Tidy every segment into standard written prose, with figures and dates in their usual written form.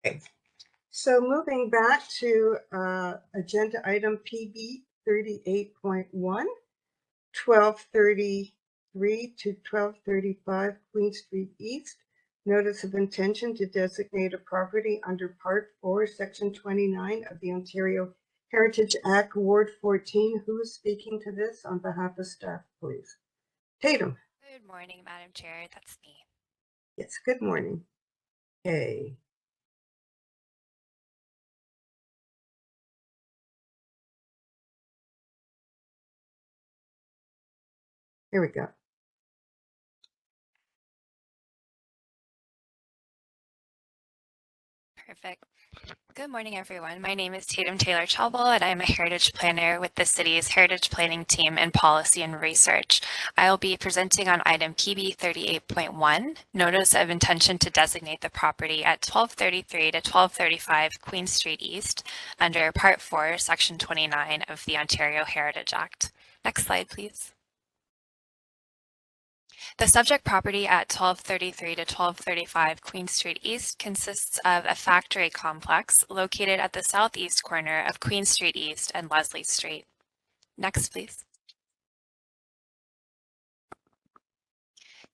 Okay. So moving back to agenda item PB 38.1, 1233 to 1235 Queen Street East, notice of intention to designate a property under Part 4, Section 29 of the Ontario Heritage Act, Ward 14. Who is speaking to this on behalf of staff, please? Tatum. Good morning, Madam Chair. That's me. Yes, good morning. Okay. Here we go. Perfect. Good morning, everyone. My name is Tatum Taylor Chalbel, and I'm a heritage planner with the city's heritage planning team in policy and research. I will be presenting on item PB 38.1, notice of intention to designate the property at 1233 to 1235 Queen Street East under Part 4, Section 29 of the Ontario Heritage Act. Next slide, please. The subject property at 1233 to 1235 Queen Street East consists of a factory complex located at the southeast corner of Queen Street East and Leslie Street. Next, please.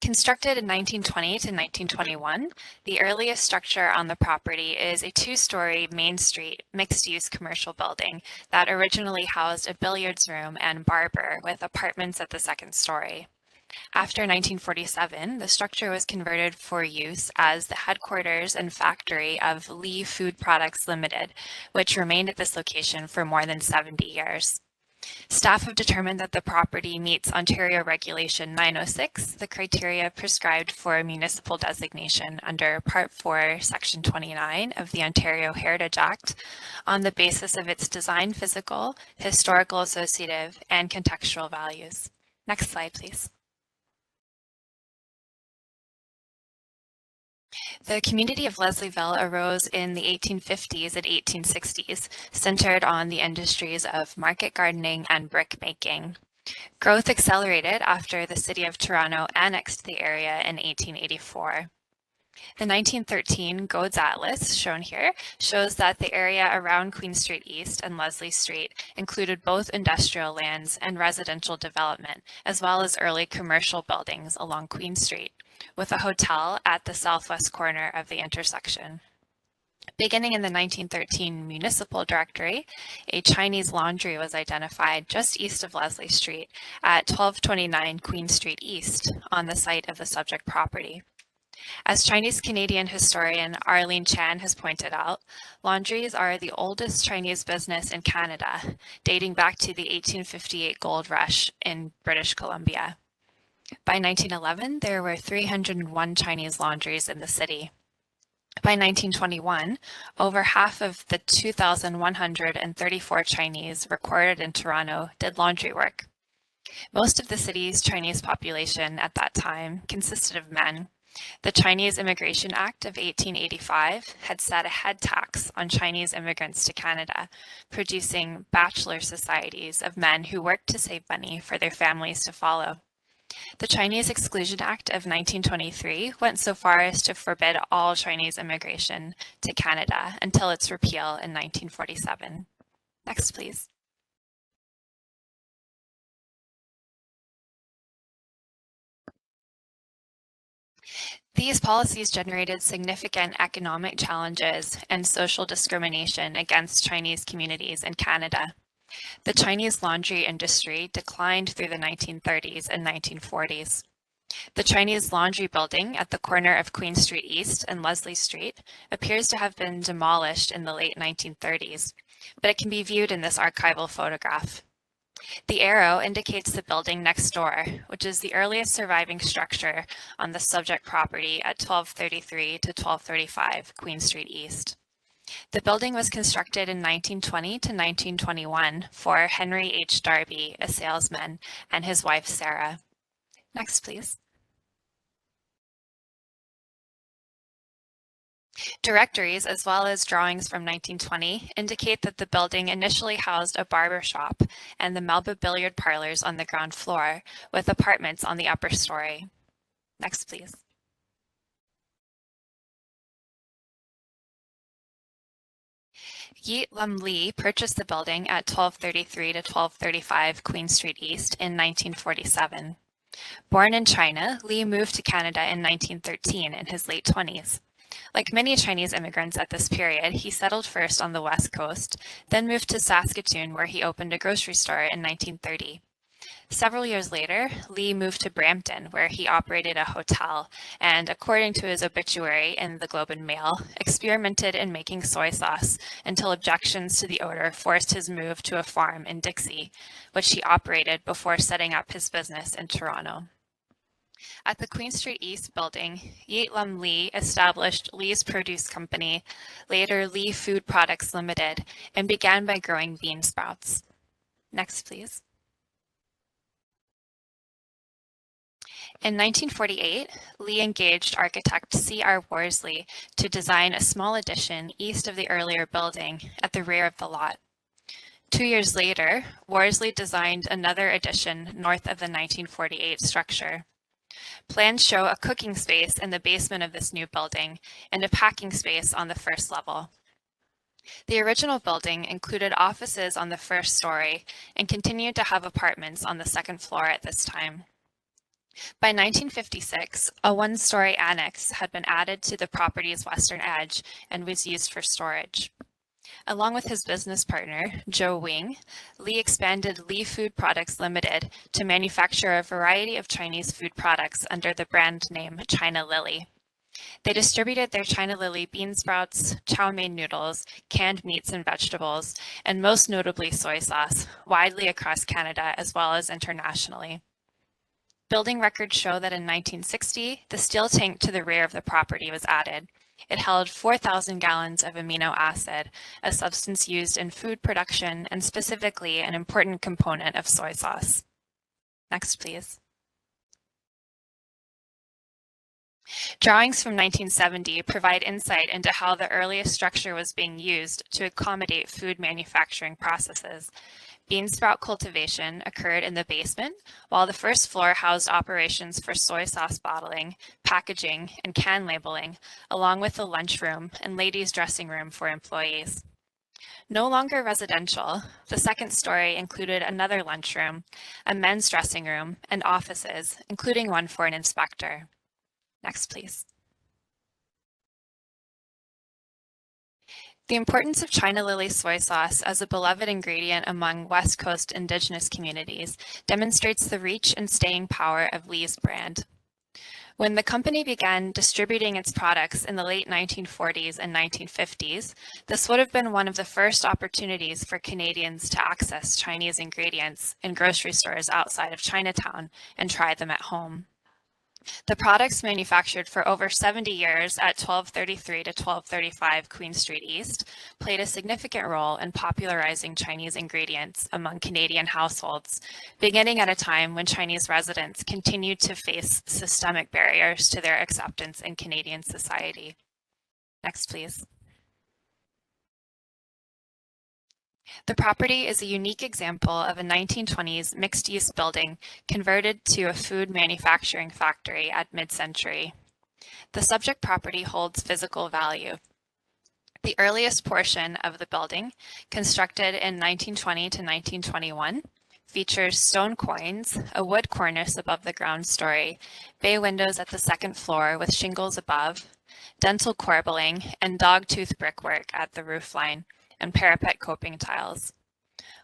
Constructed in 1920 to 1921, the earliest structure on the property is a two-story Main Street mixed-use commercial building that originally housed a billiards room and barber with apartments at the second story. After 1947, the structure was converted for use as the headquarters and factory of Lee Food Products Limited, which remained at this location for more than 70 years. Staff have determined that the property meets Ontario Regulation 906, the criteria prescribed for municipal designation under Part 4, Section 29 of the Ontario Heritage Act, on the basis of its design, physical, historical, associative, and contextual values. Next slide, please. The community of Leslieville arose in the 1850s and 1860s, centered on the industries of market gardening and brick making. Growth accelerated after the City of Toronto annexed the area in 1884. The 1913 GODES Atlas, shown here, shows that the area around Queen Street East and Leslie Street included both industrial lands and residential development, as well as early commercial buildings along Queen Street, with a hotel at the southwest corner of the intersection. Beginning in the 1913 Municipal Directory, a Chinese laundry was identified just east of Leslie Street at 1229 Queen Street East on the site of the subject property. As Chinese-Canadian historian Arlene Chan has pointed out, laundries are the oldest Chinese business in Canada, dating back to the 1858 gold rush in British Columbia. By 1911, there were 301 Chinese laundries in the city. By 1921, over half of the 2,134 Chinese recorded in Toronto did laundry work. Most of the city's Chinese population at that time consisted of men. The Chinese Immigration Act of 1885 had set a head tax on Chinese immigrants to Canada, producing bachelor societies of men who worked to save money for their families to follow. The Chinese Exclusion Act of 1923 went so far as to forbid all Chinese immigration to Canada until its repeal in 1947. Next, please. These policies generated significant economic challenges and social discrimination against Chinese communities in Canada. The Chinese laundry industry declined through the 1930s and 1940s. The Chinese laundry building at the corner of Queen Street East and Leslie Street appears to have been demolished in the late 1930s, but it can be viewed in this archival photograph. The arrow indicates the building next door, which is the earliest surviving structure on the subject property at 1233 to 1235 Queen Street East. The building was constructed in 1920 to 1921 for Henry H. Darby, a salesman, and his wife Sarah. Next, please. Directories, as well as drawings from 1920, indicate that the building initially housed a barber shop and the Melba billiard parlors on the ground floor, with apartments on the upper story. Next, please. Yi Lum Lee purchased the building at 1233 to 1235 Queen Street East in 1947. Born in China, Lee moved to Canada in 1913 in his late 20s. Like many Chinese immigrants at this period, he settled first on the West Coast, then moved to Saskatoon where he opened a grocery store in 1930. Several years later, Lee moved to Brampton, where he operated a hotel and, according to his obituary in the Globe and Mail, experimented in making soy sauce until objections to the odor forced his move to a farm in Dixie, which he operated before setting up his business in Toronto. At the Queen Street East building, Yi Lum Lee established Lee's Produce Company, later Lee Food Products Limited, and began by growing bean sprouts. Next, please. In 1948, Lee engaged architect C.R. Worsley to design a small addition east of the earlier building at the rear of the lot. 2 years later, Worsley designed another addition north of the 1948 structure. Plans show a cooking space in the basement of this new building and a packing space on the first level. The original building included offices on the first story and continued to have apartments on the second floor at this time. By 1956, a one-story annex had been added to the property's western edge and was used for storage. Along with his business partner, Joe Wing, Lee expanded Lee Food Products Limited to manufacture a variety of Chinese food products under the brand name China Lilly. They distributed their China Lilly bean sprouts, chow mein noodles, canned meats and vegetables, and most notably soy sauce, widely across Canada as well as internationally. Building records show that in 1960, the steel tank to the rear of the property was added. It held 4,000 gallons of amino acid, a substance used in food production and specifically an important component of soy sauce. Next, please. Drawings from 1970 provide insight into how the earliest structure was being used to accommodate food manufacturing processes. Bean sprout cultivation occurred in the basement, while the first floor housed operations for soy sauce bottling, packaging, and can labeling, along with the lunchroom and ladies' dressing room for employees. No longer residential, the second story included another lunchroom, a men's dressing room, and offices, including one for an inspector. Next, please. The importance of China Lily soy sauce as a beloved ingredient among West Coast Indigenous communities demonstrates the reach and staying power of Lee's brand. When the company began distributing its products in the late 1940s and 1950s, this would have been one of the first opportunities for Canadians to access Chinese ingredients in grocery stores outside of Chinatown and try them at home. The products manufactured for over 70 years at 1233 to 1235 Queen Street East played a significant role in popularizing Chinese ingredients among Canadian households, beginning at a time when Chinese residents continued to face systemic barriers to their acceptance in Canadian society. Next, please. The property is a unique example of a 1920s mixed-use building converted to a food manufacturing factory at mid-century. The subject property holds physical value. The earliest portion of the building, constructed in 1920 to 1921, features stone quoins, a wood cornice above the ground story, bay windows at the second floor with shingles above, dentil corbelling, and dogtooth brickwork at the roofline, and parapet coping tiles.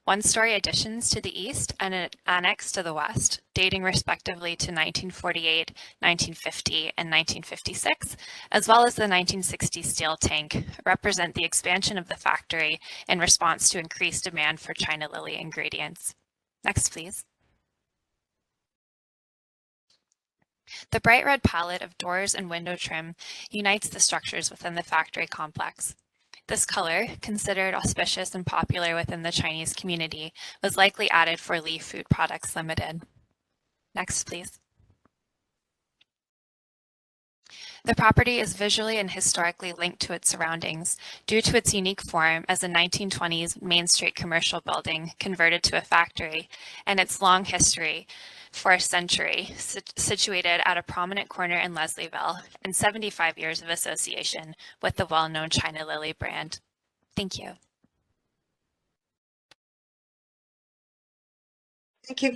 One-story additions to the east and an annex to the west, dating respectively to 1948, 1950, and 1956, as well as the 1960 steel tank, represent the expansion of the factory in response to increased demand for China Lily ingredients. Next, please. The bright red palette of doors and window trim unites the structures within the factory complex. This color, considered auspicious and popular within the Chinese community, was likely added for Lee Food Products Limited. Next, please. The property is visually and historically linked to its surroundings due to its unique form as a 1920s Main Street commercial building converted to a factory and its long history for a century, situated at a prominent corner in Leslieville, and 75 years of association with the well-known China Lily brand. Thank you. Thank you